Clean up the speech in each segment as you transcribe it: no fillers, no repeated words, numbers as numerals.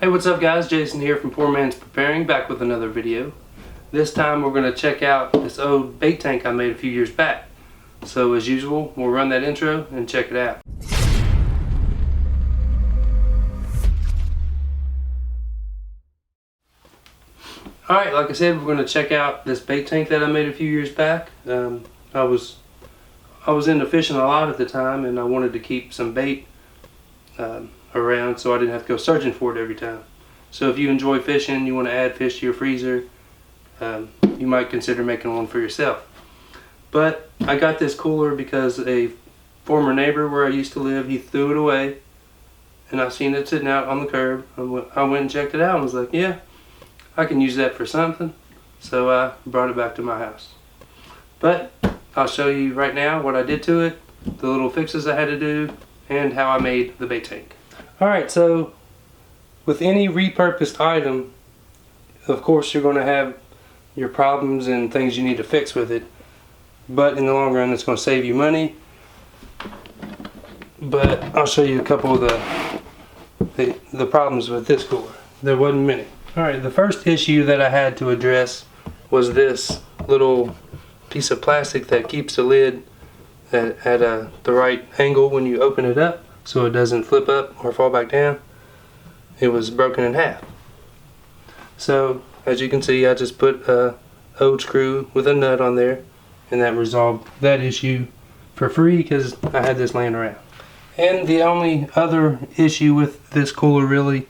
Hey, what's up guys? Jason here from Poor Man's Preparing, back with another video. This time we're going to check out this old bait tank I made a few years back. So as usual, we'll run that intro and check it out. Alright, like I said, we're going to check out this bait tank that I made a few years back. I was into fishing a lot at the time, and I wanted to keep some bait around so I didn't have to go searching for it every time. So if you enjoy fishing, you want to add fish to your freezer, you might consider making one for yourself. But I got this cooler because a former neighbor where I used to live, he threw it away, and I seen it sitting out on the curb. I went and checked it out and was like, yeah, I can use that for something. So I brought it back to my house. But I'll show you right now what I did to it, the little fixes I had to do, and how I made the bait tank. Alright, so with any repurposed item, of course you're going to have your problems and things you need to fix with it. But in the long run, it's going to save you money. But I'll show you a couple of the problems with this cooler. There wasn't many. Alright, the first issue that I had to address was this little piece of plastic that keeps the lid at the right angle when you open it up, so it doesn't flip up or fall back down. It was broken in half. So as you can see, I just put a old screw with a nut on there, and that resolved that issue for free because I had this laying around. And the only other issue with this cooler really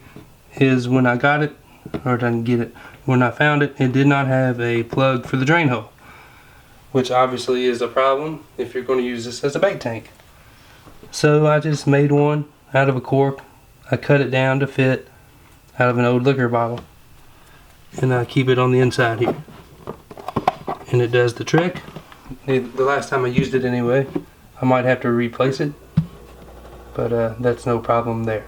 is when I got it, or didn't get it, when I found it, it did not have a plug for the drain hole, which obviously is a problem if you're going to use this as a bait tank. So I just made one out of a cork. I cut it down to fit out of an old liquor bottle, and I keep it on the inside here, and it does the trick. The last time I used it anyway, I might have to replace it, but that's no problem there.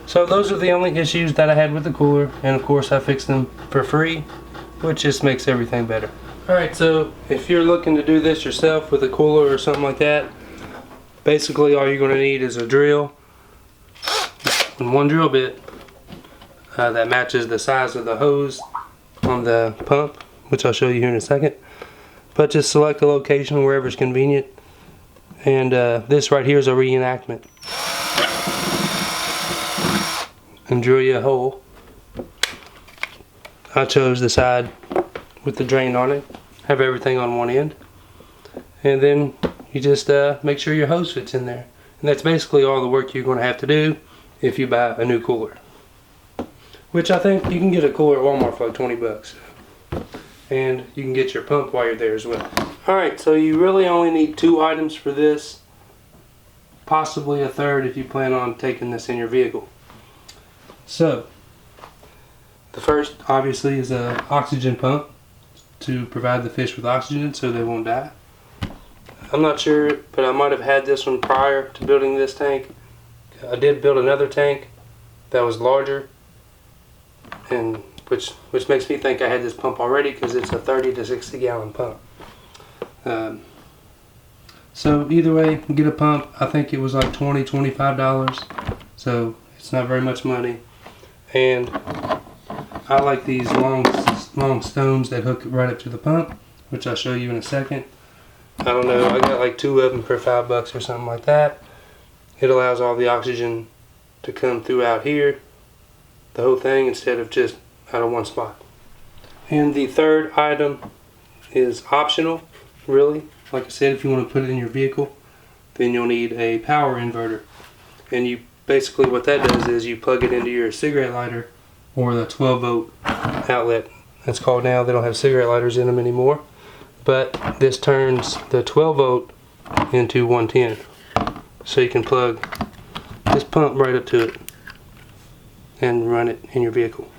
So those are the only issues that I had with the cooler, and of course I fixed them for free, which just makes everything better. Alright, so if you're looking to do this yourself with a cooler or something like that, basically all you're going to need is a drill and one drill bit that matches the size of the hose on the pump, which I'll show you here in a second. But just select a location wherever it's convenient, and this right here is a reenactment. And drill you a hole. I chose the side with the drain on it, have everything on one end, and then you just make sure your hose fits in there. And that's basically all the work you're going to have to do if you buy a new cooler, which I think you can get a cooler at Walmart for like 20 bucks, and you can get your pump while you're there as well. Alright, so you really only need 2 items for this, possibly a third if you plan on taking this in your vehicle. So the first obviously is an oxygen pump to provide the fish with oxygen so they won't die. I'm not sure, but I might have had this one prior to building this tank. I did build another tank that was larger, and which makes me think I had this pump already because it's a 30 to 60 gallon pump. So either way, get a pump. I think it was like $20–25, so it's not very much money. And I like these long stones that hook right up to the pump, which I'll show you in a second. I don't know, I got like 2 of them for $5 or something like that. It allows all the oxygen to come throughout here, the whole thing, instead of just out of one spot. And the third item is optional, really. Like I said, if you want to put it in your vehicle, then you'll need a power inverter. And you basically, what that does is you plug it into your cigarette lighter or the 12-volt outlet. That's called now. They don't have cigarette lighters in them anymore. But this turns the 12-volt into 110. So you can plug this pump right up to it and run it in your vehicle.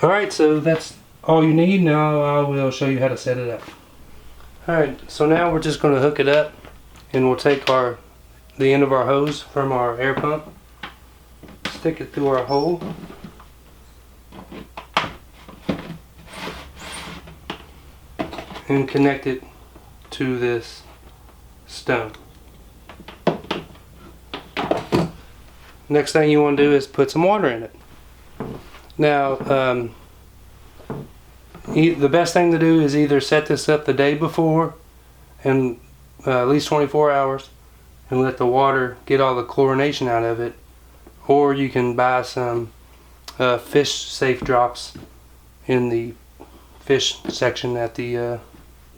Alright, so that's all you need. Now I will show you how to set it up. Alright, so now we're just going to hook it up, and we'll take the end of our hose from our air pump, stick it through our hole, and connect it to this stone. next thing you want to do is put some water in it. Now, the best thing to do is either set this up the day before and at least 24 hours and let the water get all the chlorination out of it, or you can buy some fish safe drops in the fish section at the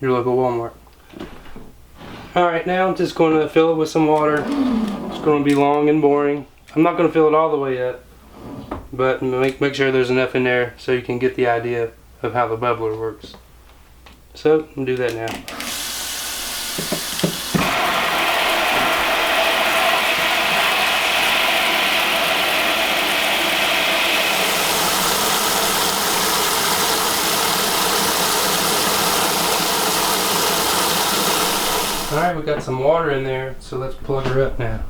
your local Walmart. Alright, now I'm just going to fill it with some water. It's going to be long and boring. I'm not going to fill it all the way up, but make sure there's enough in there so you can get the idea of how the bubbler works. So, I'll do that now. Alright, we got some water in there, so let's plug her up now.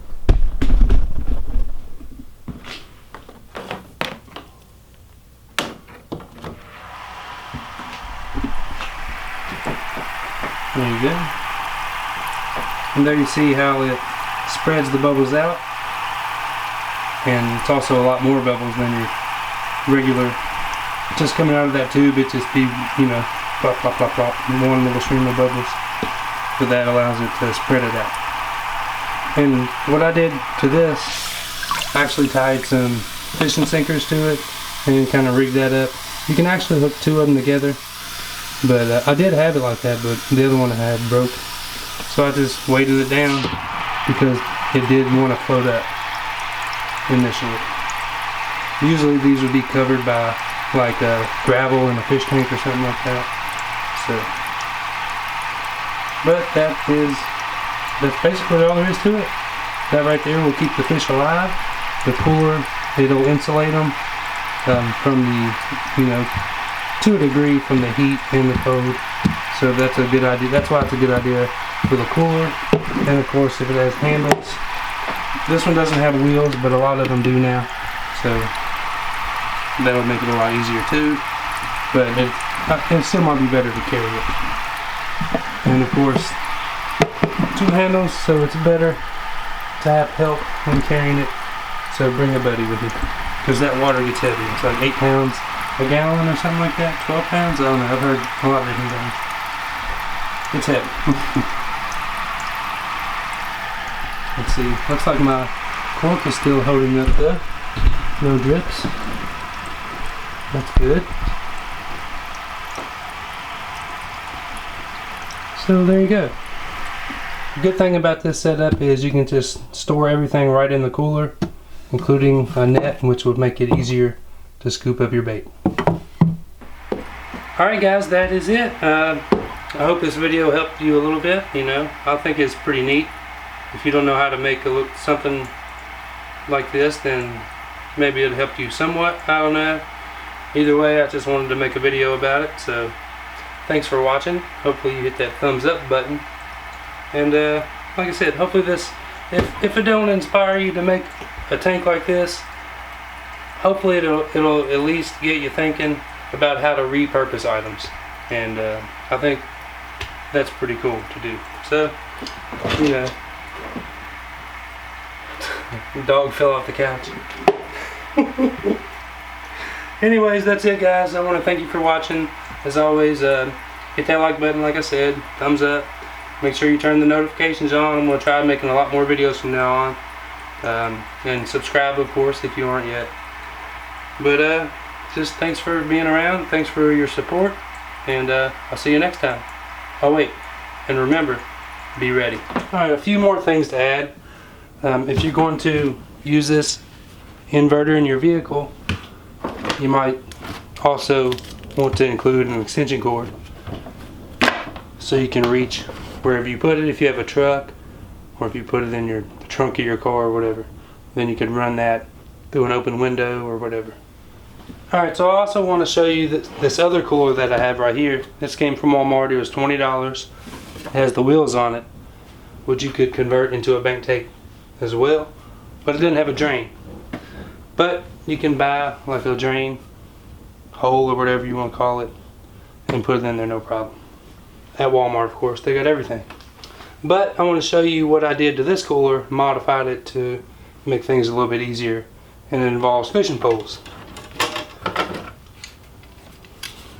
There you go. And there you see how it spreads the bubbles out. And it's also a lot more bubbles than your regular. Just coming out of that tube, it just be, you know, plop, plop, plop, plop, one little stream of bubbles. So that allows it to spread it out. And what I did to this, I actually tied some fishing sinkers to it and kind of rigged that up. You can actually hook two of them together, but I did have it like that, but the other one I had broke. So I just weighted it down because it did want to float up initially. Usually these would be covered by like gravel in a fish tank or something like that. So. But that's basically all there is to it. That right there will keep the fish alive. The cooler, it'll insulate them from the, you know, to a degree from the heat and the cold. So that's a good idea. That's why it's a good idea for the cooler. And of course, if it has handles, this one doesn't have wheels, but a lot of them do now. So that would make it a lot easier too. But it still might be better to carry it. And of course, two handles, so it's better to have help when carrying it. So bring a buddy with you, because that water gets heavy. It's like 8 pounds a gallon or something like that. 12 pounds? I don't know. I've heard a lot of different things. It's heavy. Let's see. Looks like my cork is still holding up though. No drips. That's good. So there you go. The good thing about this setup is you can just store everything right in the cooler, including a net, which would make it easier to scoop up your bait. Alright guys, that is it. I hope this video helped you a little bit. You know, I think it's pretty neat. If you don't know how to make something like this, then maybe it'll help you somewhat. I don't know. Either way, I just wanted to make a video about it. So thanks for watching. Hopefully you hit that thumbs up button. And like I said, hopefully this, if it don't inspire you to make a tank like this, hopefully it'll at least get you thinking about how to repurpose items. And I think that's pretty cool to do. So, you know, the dog fell off the couch. Anyways, that's it guys. I want to thank you for watching. As always, hit that like button, like I said, thumbs up. Make sure you turn the notifications on. I'm going to try making a lot more videos from now on. And subscribe, of course, if you aren't yet. But just thanks for being around. Thanks for your support. And I'll see you next time. Oh wait, and remember, be ready. Alright, a few more things to add. If you're going to use this inverter in your vehicle, you might also want to include an extension cord so you can reach wherever you put it. If you have a truck, or if you put it in the trunk of your car or whatever, then you can run that through an open window or whatever. Alright, so I also want to show you this other cooler that I have right here. This came from Walmart. It was $20. It has the wheels on it, which you could convert into a bank tank as well, but it didn't have a drain. But you can buy like a drain hole or whatever you want to call it and put it in there, no problem. At Walmart, of course, they got everything. But I want to show you what I did to this cooler, modified it to make things a little bit easier, and it involves fishing poles.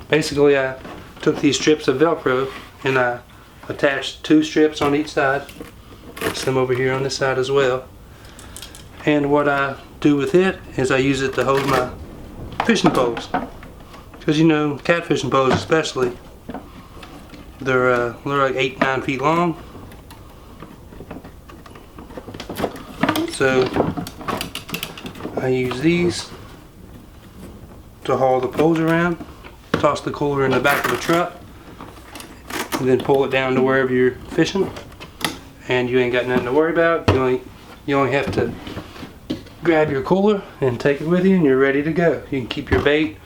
Basically, I took these strips of Velcro and I attached 2 strips on each side, some over here on this side as well. And what I do with it is I use it to hold my fishing poles, because you know, catfishing poles especially, they're like 8-9 feet long. So I use these to haul the poles around, toss the cooler in the back of a truck, and then pull it down to wherever you're fishing, and you ain't got nothing to worry about. You only have to grab your cooler and take it with you, and you're ready to go. You can keep your bait,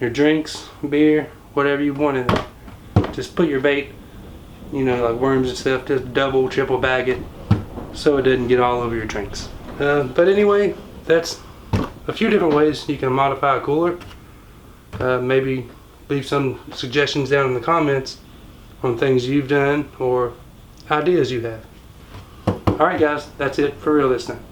your drinks, beer, whatever you want in it. Just put your bait, you know, like worms and stuff, just double, triple bag it so it doesn't get all over your drinks. But anyway, that's a few different ways you can modify a cooler. Maybe leave some suggestions down in the comments on things you've done or ideas you have. Alright guys, that's it for real this time.